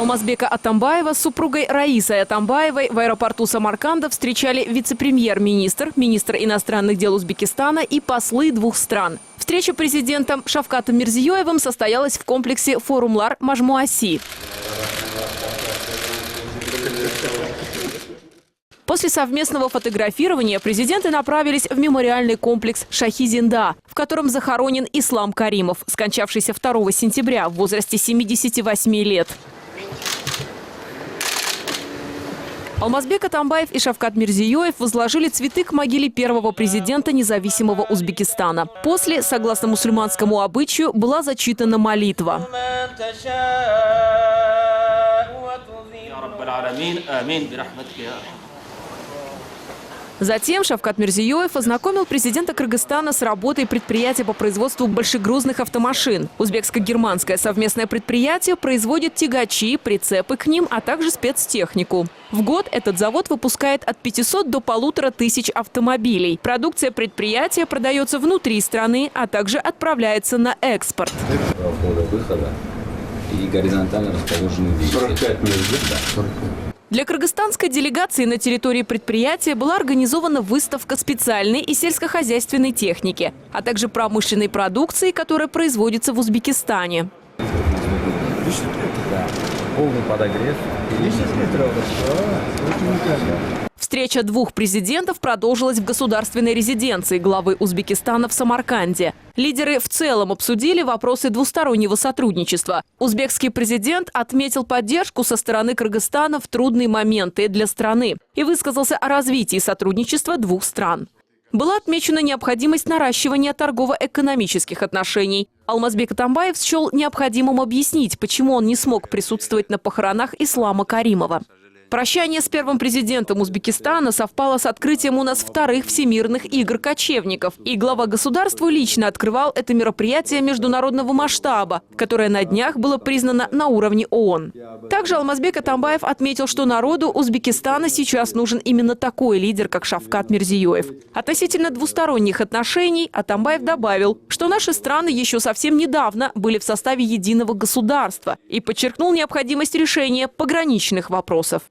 Алмазбека Атамбаева с супругой Раисой Атамбаевой в аэропорту Самарканда встречали вице-премьер-министр, министр иностранных дел Узбекистана и послы двух стран. Встреча президентом Шавкатом Мирзиёевым состоялась в комплексе Форумлар Мажмуаси. После совместного фотографирования президенты направились в мемориальный комплекс Шахи-Зинда, в котором захоронен Ислам Каримов, скончавшийся 2 сентября в возрасте 78 лет. Алмазбек Атамбаев и Шавкат Мирзиёев возложили цветы к могиле первого президента независимого Узбекистана. После, согласно мусульманскому обычаю, была зачитана молитва. Затем Шавкат Мирзиёев ознакомил президента Кыргызстана с работой предприятия по производству большегрузных автомашин. Узбекско-германское совместное предприятие производит тягачи, прицепы к ним, а также спецтехнику. В год этот завод выпускает от 500 до 1500 автомобилей. Продукция предприятия продается внутри страны, а также отправляется на экспорт. И горизонтально расположены вещи. 45 метров. Для кыргызстанской делегации на территории предприятия была организована выставка специальной и сельскохозяйственной техники, а также промышленной продукции, которая производится в Узбекистане. Полный подогрев. Встреча двух президентов продолжилась в государственной резиденции главы Узбекистана в Самарканде. Лидеры в целом обсудили вопросы двустороннего сотрудничества. Узбекский президент отметил поддержку со стороны Кыргызстана в трудные моменты для страны и высказался о развитии сотрудничества двух стран. Была отмечена необходимость наращивания торгово-экономических отношений. Алмазбек Атамбаев счел необходимым объяснить, почему он не смог присутствовать на похоронах Ислама Каримова. Прощание с первым президентом Узбекистана совпало с открытием у нас вторых всемирных игр кочевников. И глава государства лично открывал это мероприятие международного масштаба, которое на днях было признано на уровне ООН. Также Алмазбек Атамбаев отметил, что народу Узбекистана сейчас нужен именно такой лидер, как Шавкат Мирзиёев. Относительно двусторонних отношений Атамбаев добавил, что наши страны еще совсем недавно были в составе единого государства и подчеркнул необходимость решения пограничных вопросов.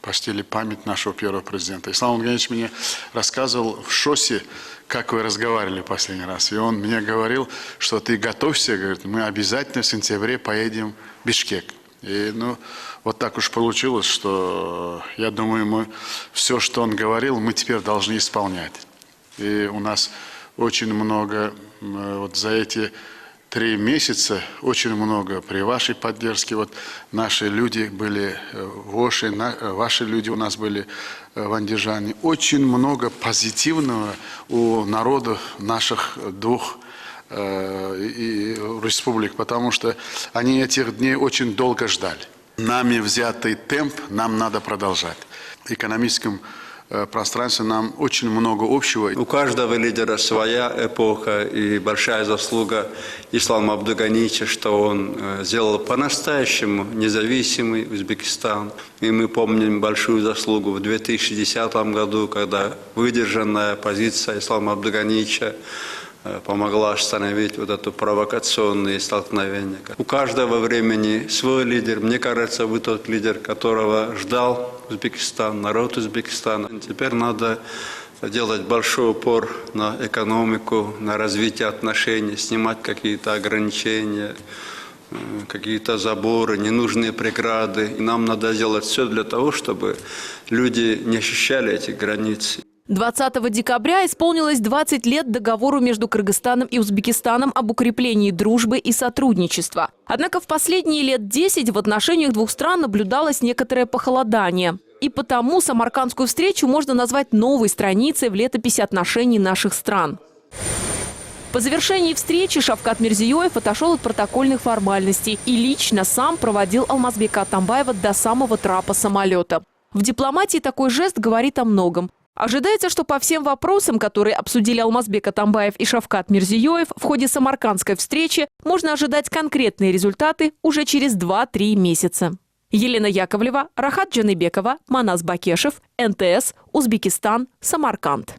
Почтили память нашего первого президента. Ислам Абдуганиевич мне рассказывал в ШОСе, как вы разговаривали последний раз. И он мне говорил, что ты готовься, говорит, мы обязательно в сентябре поедем в Бишкек. И вот так уж получилось, что я думаю, все, что он говорил, мы теперь должны исполнять. И у нас очень много, вот за эти 3 месяца, очень много при вашей поддержке. Вот наши люди были в Оши, ваши люди у нас были в Андижане. Очень много позитивного у народов наших двух республик, потому что они этих дней очень долго ждали. Нами взятый темп нам надо продолжать. В экономическом пространстве нам очень много общего. У каждого лидера своя эпоха, и большая заслуга Ислама Абдуганиевича, что он сделал по-настоящему независимый Узбекистан. И мы помним большую заслугу в 2010 году, когда выдержанная позиция Ислама Абдуганиевича помогла остановить вот это провокационные столкновения. У каждого времени свой лидер. Мне кажется, вы тот лидер, которого ждал Узбекистан, народ Узбекистана. Теперь надо делать большой упор на экономику, на развитие отношений, снимать какие-то ограничения, какие-то заборы, ненужные преграды. И нам надо делать все для того, чтобы люди не ощущали эти границы. 20 декабря исполнилось 20 лет договору между Кыргызстаном и Узбекистаном об укреплении дружбы и сотрудничества. Однако в последние лет 10 в отношениях двух стран наблюдалось некоторое похолодание. И потому самаркандскую встречу можно назвать новой страницей в летописи отношений наших стран. По завершении встречи Шавкат Мирзиёев отошел от протокольных формальностей и лично сам проводил Алмазбека Атамбаева до самого трапа самолета. В дипломатии такой жест говорит о многом. Ожидается, что по всем вопросам, которые обсудили Алмазбек Атамбаев и Шавкат Мирзиёев в ходе самаркандской встречи, можно ожидать конкретные результаты уже через 2-3 месяца. Елена Яковлева, Рахат Джаныбекова, Манас Бакешев, НТС, Узбекистан, Самарканд.